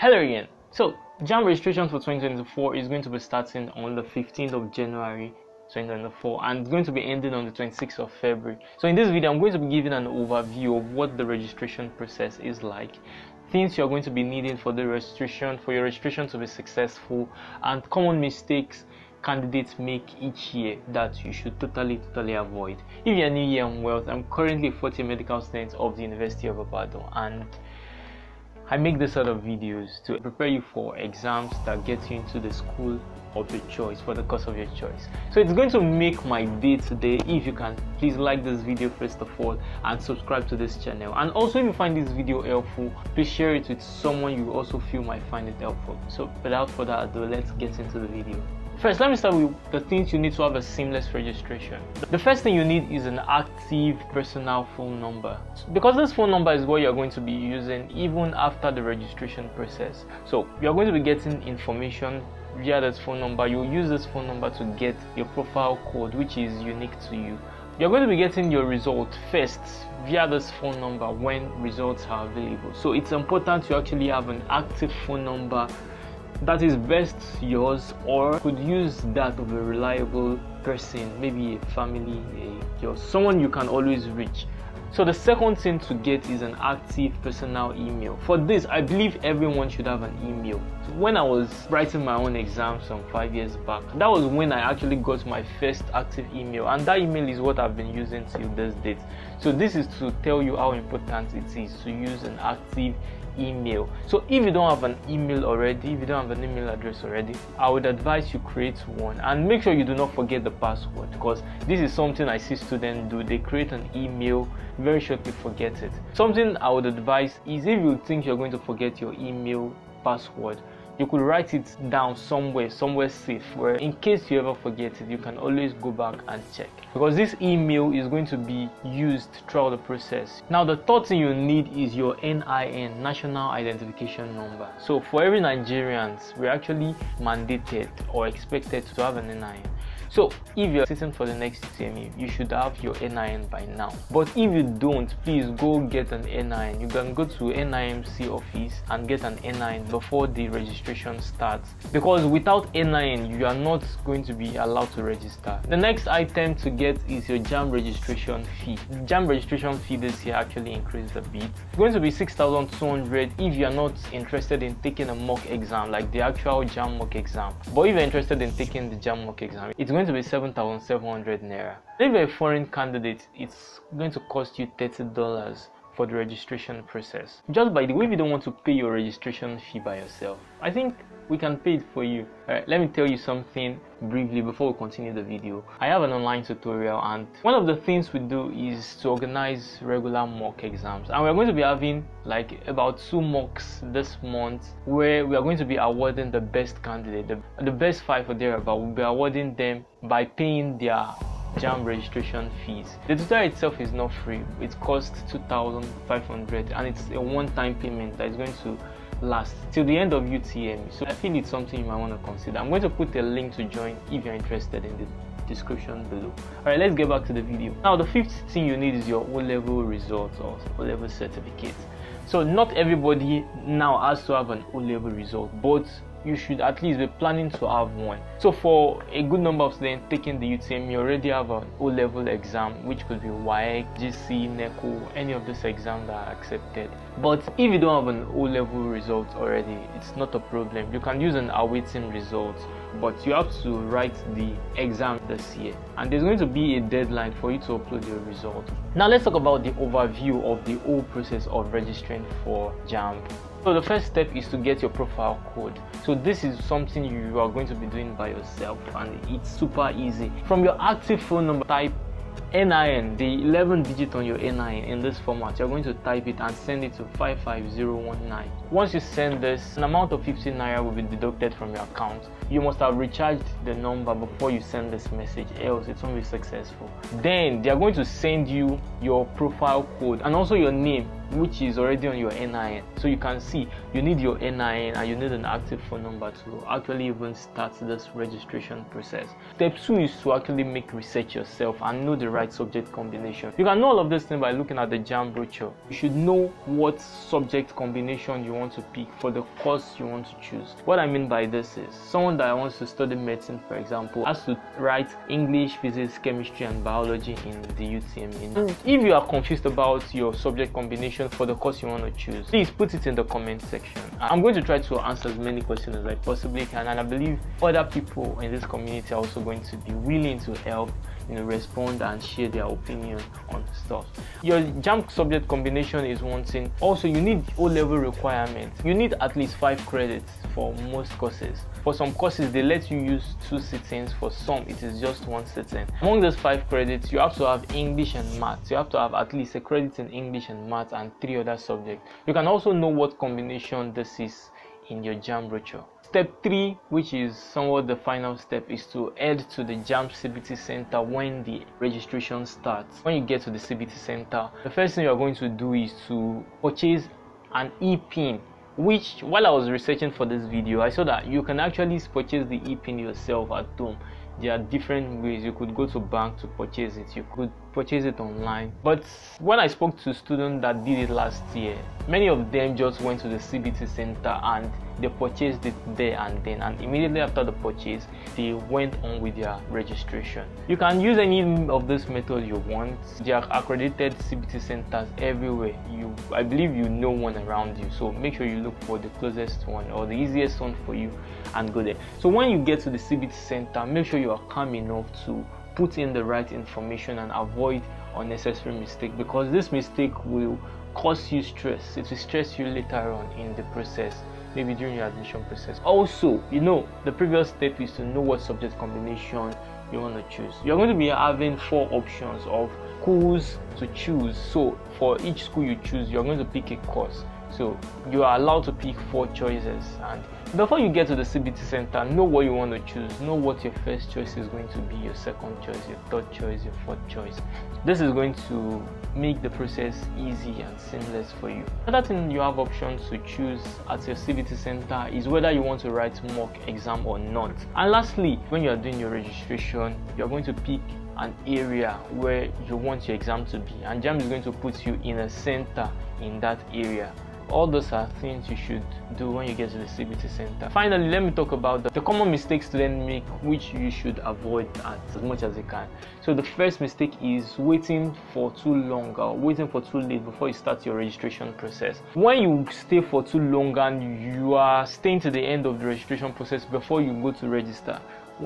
Hello again. So JAMB registration for 2024 is going to be starting on the 15th of January 2024 and it's going to be ending on the 26th of February. So in this video I'm going to be giving an overview of what the registration process is like, things you're going to be needing for the registration, for your registration to be successful, and common mistakes candidates make each year that you should totally avoid. If you're new here, I'm currently a fourth year medical student of the University of Ibadan, and I make this sort of videos to prepare you for exams that get you into the school of your choice, for the course of your choice. So it's going to make my day today. If you can, please like this video first of all and subscribe to this channel. And also, if you find this video helpful, please share it with someone you also feel might find it helpful. So without further ado, let's get into the video. First, let me start with the things you need to have a seamless registration. The first thing you need is an active personal phone number, because this phone number is what you're going to be using even after the registration process. So you're going to be getting information via this phone number. You'll use this phone number to get your profile code, which is unique to you. You're going to be getting your result first via this phone number when results are available. So it's important to actually have an active phone number that is best yours, or could use that of a reliable person, maybe a family, someone you can always reach. So the second thing to get is an active personal email. For this, I believe everyone should have an email. So when I was writing my own exams some 5 years back, that was when I actually got my first active email, and that email is what I've been using till this date. So this is to tell you how important it is to use an active email. So if you don't have an email already, if you don't have an email address already, I would advise you create one, and make sure you do not forget the password, because this is something I see students do. They create an email, very shortly forget it. Something I would advise is, if you think you're going to forget your email password, you could write it down somewhere safe, where in case you ever forget it, you can always go back and check, because this email is going to be used throughout the process. Now the third thing you need is your NIN, National Identification Number. So for every Nigerians, we're actually mandated or expected to have an NIN. So if you're sitting for the next UTME, you should have your NIN by now. But if you don't, please go get an NIN. You can go to NIMC office and get an NIN before the registration starts, because without NIN, you are not going to be allowed to register. The next item to get is your JAMB registration fee. The JAMB registration fee this year actually increased a bit. It's going to be 6,200 if you are not interested in taking a mock exam, like the actual JAMB mock exam. But if you're interested in taking the JAMB mock exam, it's going to be 7,700 naira. If you're a foreign candidate, it's going to cost you $30 for the registration process. Just by the way, if you don't want to pay your registration fee by yourself, I think we can pay it for you. Alright, let me tell you something briefly before we continue the video. I have an online tutorial, and one of the things we do is to organize regular mock exams, and we're going to be having like about 2 mocks this month, where we are going to be awarding the best candidate, the best 5 or thereabout. We'll be awarding them by paying their JAMB registration fees. The tutorial itself is not free. It costs 2,500, and it's a one-time payment that is going to last till the end of UTME. So I feel it's something you might want to consider. I'm going to put a link to join if you're interested in the description below. Alright, let's get back to the video. Now the fifth thing you need is your O-level results or O-level certificate. So not everybody now has to have an O-level result, but you should at least be planning to have one. So for a good number of students taking the UTME, you already have an O-level exam, which could be WAEC, GC, NECO, any of these exams that are accepted. But if you don't have an O-level result already, it's not a problem. You can use an awaiting result, but you have to write the exam this year, and there's going to be a deadline for you to upload your result. Now let's talk about the overview of the whole process of registering for JAMB. So the first step is to get your profile code. So this is something you are going to be doing by yourself, and it's super easy. From your active phone number, type NIN, the 11 digit on your NIN in this format. You're going to type it and send it to 55019. Once you send this, an amount of 50 naira will be deducted from your account. You must have recharged the number before you send this message, else it won't be successful. Then they are going to send you your profile code and also your name, which is already on your NIN. So you can see you need your NIN and you need an active phone number to actually even start this registration process. Step 2 is to actually make research yourself and know the right right subject combination. You can know all of this thing by looking at the JAMB brochure. You should know what subject combination you want to pick for the course you want to choose. What I mean by this is, someone that wants to study medicine, for example, has to write English, physics, chemistry and biology in the UTME. And if you are confused about your subject combination for the course you want to choose, please put it in the comment section. I'm going to try to answer as many questions as I possibly can, and I believe other people in this community are also going to be willing to help, respond and share their opinion on stuff. Your JAMB subject combination is one thing. Also, you need O-level requirements. You need at least 5 credits for most courses. For some courses, they let you use 2 sittings. For some, it is just 1 sitting. Among those 5 credits, you have to have English and maths. You have to have at least a credit in English and maths and 3 other subjects. You can also know what combination this is in your JAMB brochure. Step 3, which is somewhat the final step, is to head to the JAMB CBT Center when the registration starts. When you get to the CBT Center, the first thing you are going to do is to purchase an e-pin, which, while I was researching for this video, I saw that you can actually purchase the e-pin yourself at home. There are different ways. You could go to bank to purchase it, you could purchase it online. But when I spoke to students that did it last year, many of them just went to the CBT Center and they purchased it there and then, and immediately after the purchase they went on with their registration. You can use any of this method you want. There are accredited CBT centers everywhere. I believe you know one around you, so make sure you look for the closest one or the easiest one for you and go there. So when you get to the CBT Center, make sure you are calm enough to put in the right information and avoid unnecessary mistake, because this mistake will cause you stress. It will stress you later on in the process, maybe during your admission process. Also, the previous step is to know what subject combination you want to choose. You're going to be having 4 options of schools to choose. So for each school you choose, you're going to pick a course. So you are allowed to pick 4 choices, and before you get to the CBT Center, know what you want to choose. Know what your first choice is going to be, your second choice, your third choice, your fourth choice. This is going to make the process easy and seamless for you. Another thing you have options to choose at your CBT Center is whether you want to write mock exam or not. And lastly, when you are doing your registration, you're going to pick an area where you want your exam to be, and JAMB is going to put you in a center in that area. All those are things you should do when you get to the CBT Center. Finally, let me talk about the common mistakes students make, which you should avoid as much as you can. So the first mistake is waiting for too long or waiting for too late before you start your registration process. When you stay for too long and you are staying to the end of the registration process before you go to register,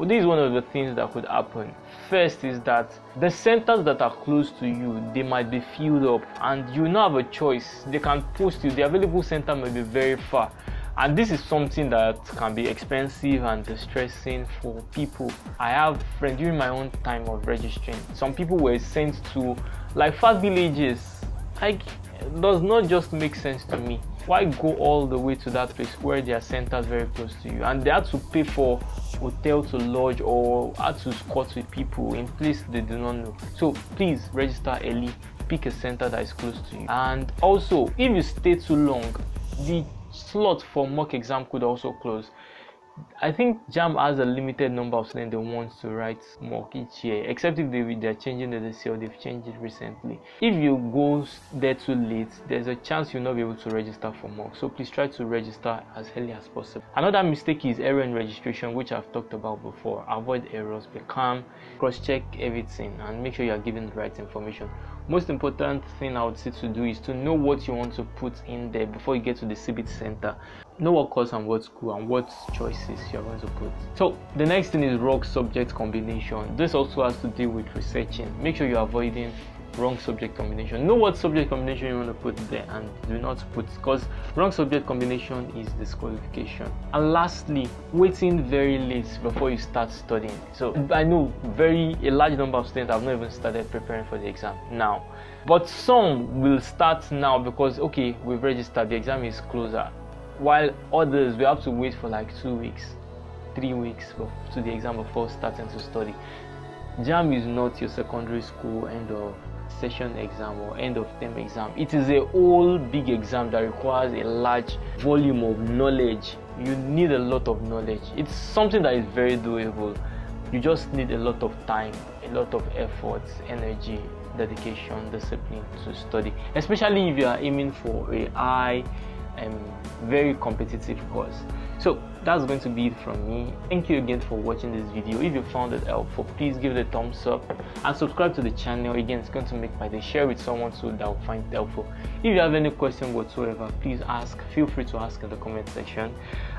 this is one of the things that could happen. First is that the centers that are close to you, they might be filled up and you not have a choice. They can post you. The available center may be very far, and this is something that can be expensive and distressing for people. I have friends during my own time of registering, some people were sent to far villages. It does not just make sense to me. Why go all the way to that place where there are centers very close to you, and they had to pay for hotel to lodge or had to squat with people in place they do not know? So please register early, pick a center that is close to you. And also, if you stay too long, the slot for mock exam could also close. I think JAMB has a limited number of students they want to write mock each year, except if they're changing the DC or they've changed it recently. If you go there too late, there's a chance you'll not be able to register for mock. So please try to register as early as possible. Another mistake is error in registration, which I've talked about before. Avoid errors, be calm, cross-check everything, and make sure you are giving the right information. Most important thing I would say to do is to know what you want to put in there before you get to the CBT Center. Know what course and what school and what choices you're going to put. So the next thing is wrong subject combination. This also has to do with researching. Make sure you're avoiding wrong subject combination. Know what subject combination you want to put there and do not put, because wrong subject combination is disqualification. And lastly, waiting very late before you start studying. So I know a large number of students have not even started preparing for the exam now, but some will start now because we've registered, the exam is closer, while others will have to wait for 2 weeks, 3 weeks to the exam before starting to study. JAMB is not your secondary school end of session exam or end of term exam. It is a whole big exam that requires a large volume of knowledge. You need a lot of knowledge. It's something that is very doable. You just need a lot of time, a lot of effort, energy, dedication, discipline to study, especially if you are aiming for a high and very competitive course. So that's going to be it from me. Thank you again for watching this video. If you found it helpful, please give it a thumbs up and subscribe to the channel. Again, it's going to make my day. Share with someone so that will find it helpful. If you have any question whatsoever, please ask. Feel free to ask in the comment section.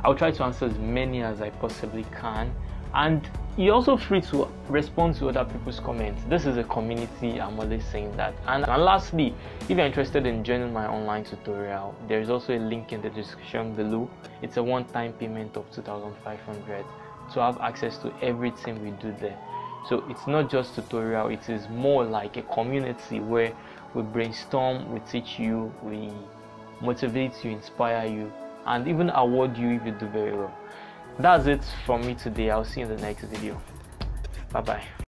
I'll try to answer as many as I possibly can, and you're also free to respond to other people's comments. This is a community, I'm always saying that. And lastly, if you're interested in joining my online tutorial, there is also a link in the description below. It's a one-time payment of 2,500 to have access to everything we do there. So it's not just tutorial, it is more like a community where we brainstorm, we teach you, we motivate you, inspire you, and even award you if you do very well. That's it from me today. I'll see you in the next video. Bye bye.